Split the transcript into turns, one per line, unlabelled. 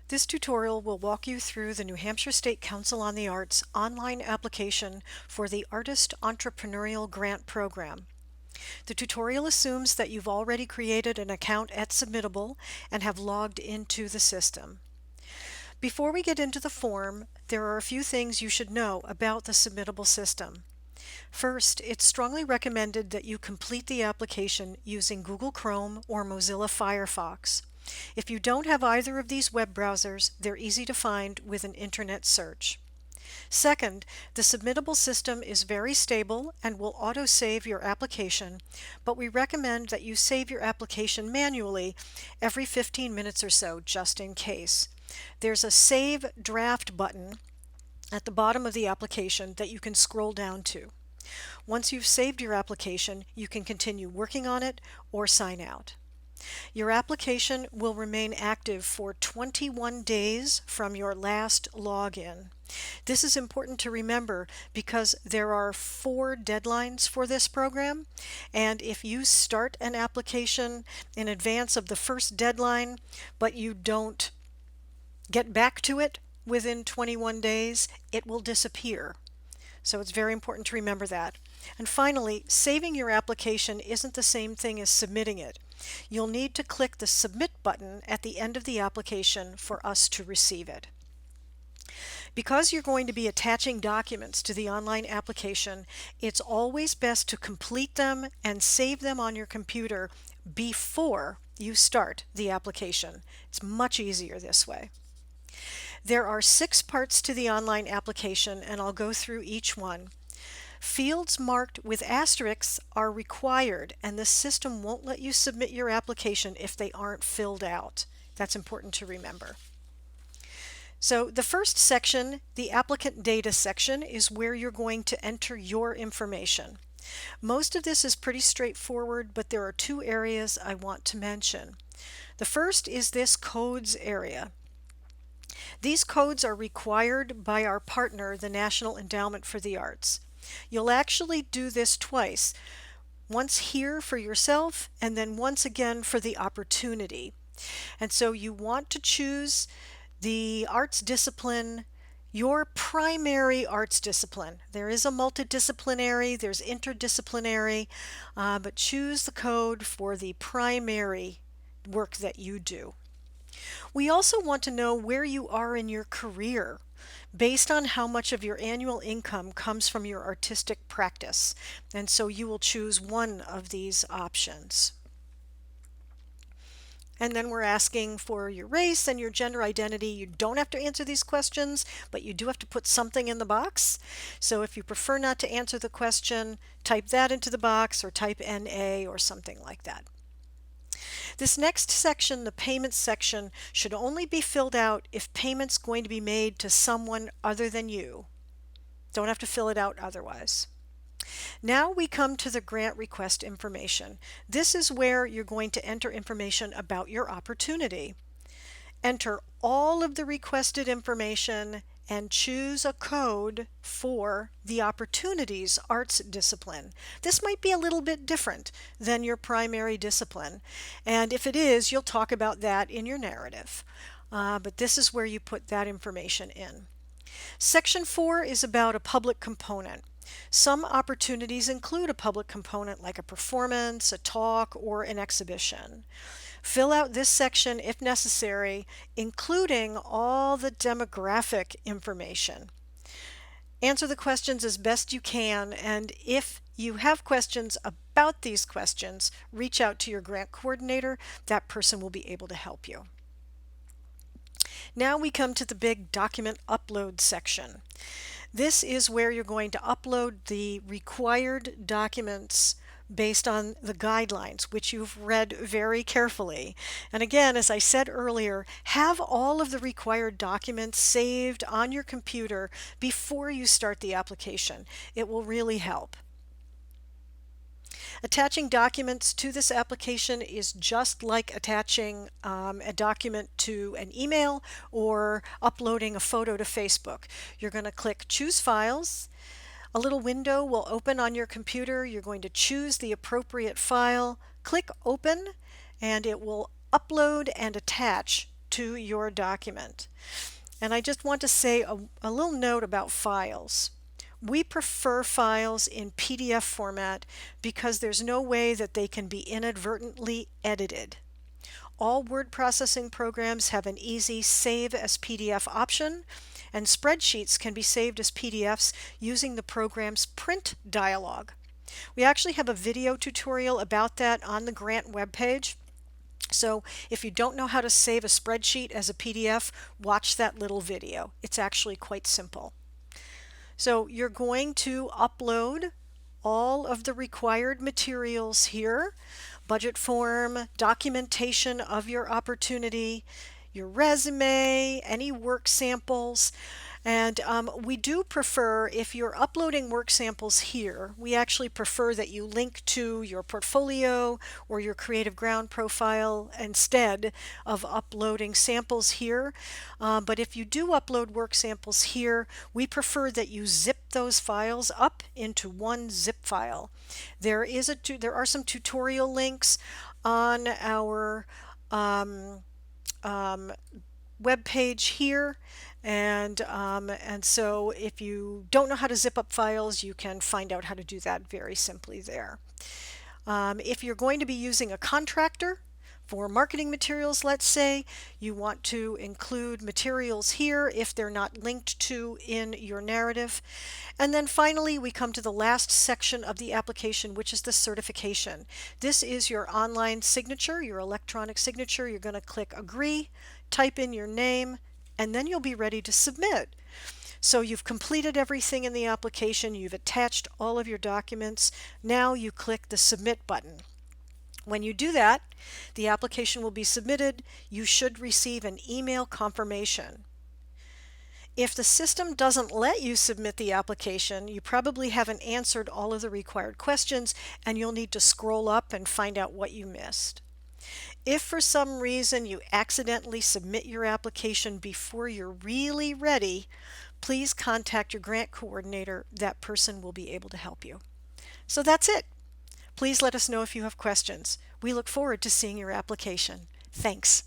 This tutorial will walk you through the New Hampshire State Council on the Arts online application for the Artist Entrepreneurial Grant Program. The tutorial assumes that you've already created an account at Submittable and have logged into the system. Before we get into the form, there are a few things you should know about the Submittable system. First, it's strongly recommended that you complete the application using Google Chrome or Mozilla Firefox. If you don't have either of these web browsers, they're easy to find with an internet search. Second, the Submittable system is very stable and will auto-save your application, but we recommend that you save your application manually every 15 minutes or so, just in case. There's a Save Draft button at the bottom of the application that you can scroll down to. Once you've saved your application, you can continue working on it or sign out. Your application will remain active for 21 days from your last login. This is important to remember because there are 4 deadlines for this program, and if you start an application in advance of the first deadline, but you don't get back to it within 21 days, it will disappear. So it's very important to remember that. And finally, saving your application isn't the same thing as submitting it. You'll need to click the Submit button at the end of the application for us to receive it. Because you're going to be attaching documents to the online application, it's always best to complete them and save them on your computer before you start the application. It's much easier this way. There are 6 parts to the online application, and I'll go through each one. Fields marked with asterisks are required, and the system won't let you submit your application if they aren't filled out. That's important to remember. So the first section, the applicant data section, is where you're going to enter your information. Most of this is pretty straightforward, but there are 2 areas I want to mention. The first is this codes area. These codes are required by our partner, the National Endowment for the Arts. You'll actually do this twice, once here for yourself and then once again for the opportunity. And so you want to choose the arts discipline, your primary arts discipline. There is a multidisciplinary, there's interdisciplinary, but choose the code for the primary work that you do. We also want to know where you are in your career based on how much of your annual income comes from your artistic practice. And so you will choose one of these options. And then we're asking for your race and your gender identity. You don't have to answer these questions, but you do have to put something in the box. So if you prefer not to answer the question, type that into the box or type NA or something like that. This next section, the payments section, should only be filled out if payment's going to be made to someone other than you. Don't have to fill it out otherwise. Now we come to the grant request information. This is where you're going to enter information about your opportunity. Enter all of the requested information and choose a code for the opportunities arts discipline. This might be a little bit different than your primary discipline, and if it is, you'll talk about that in your narrative. But this is where you put that information in. Section 4 is about a public component. Some opportunities include a public component like a performance, a talk, or an exhibition. Fill out this section if necessary, including all the demographic information. Answer the questions as best you can, and if you have questions about these questions, reach out to your grant coordinator. That person will be able to help you. Now we come to the big document upload section. This is where you're going to upload the required documents based on the guidelines, which you've read very carefully. And again, as I said earlier, have all of the required documents saved on your computer before you start the application. It will really help. Attaching documents to this application is just like attaching a document to an email or uploading a photo to Facebook. You're going to click Choose Files. A little window will open on your computer. You're going to choose the appropriate file, click Open, and it will upload and attach to your document. And I just want to say a little note about files. We prefer files in PDF format because there's no way that they can be inadvertently edited. All word processing programs have an easy Save as PDF option, and spreadsheets can be saved as PDFs using the program's print dialog. We actually have a video tutorial about that on the grant webpage. So if you don't know how to save a spreadsheet as a PDF, watch that little video. It's actually quite simple. So you're going to upload all of the required materials here: budget form, documentation of your opportunity, your resume, any work samples. And we do prefer, if you're uploading work samples here, we actually prefer that you link to your portfolio or your Creative Ground profile instead of uploading samples here. But if you do upload work samples here, we prefer that you zip those files up into one zip file. There are some tutorial links on our web page here, and so if you don't know how to zip up files, you can find out how to do that very simply there. If you're going to be using a contractor for marketing materials, let's say, you want to include materials here if they're not linked to in your narrative. And then finally, we come to the last section of the application, which is the certification. This is your online signature, your electronic signature. You're going to click Agree, type in your name, and then you'll be ready to submit. So you've completed everything in the application, you've attached all of your documents. Now you click the Submit button. When you do that, the application will be submitted. You should receive an email confirmation. If the system doesn't let you submit the application, you probably haven't answered all of the required questions, and you'll need to scroll up and find out what you missed. If for some reason you accidentally submit your application before you're really ready, please contact your grant coordinator. That person will be able to help you. So that's it. Please let us know if you have questions. We look forward to seeing your application. Thanks.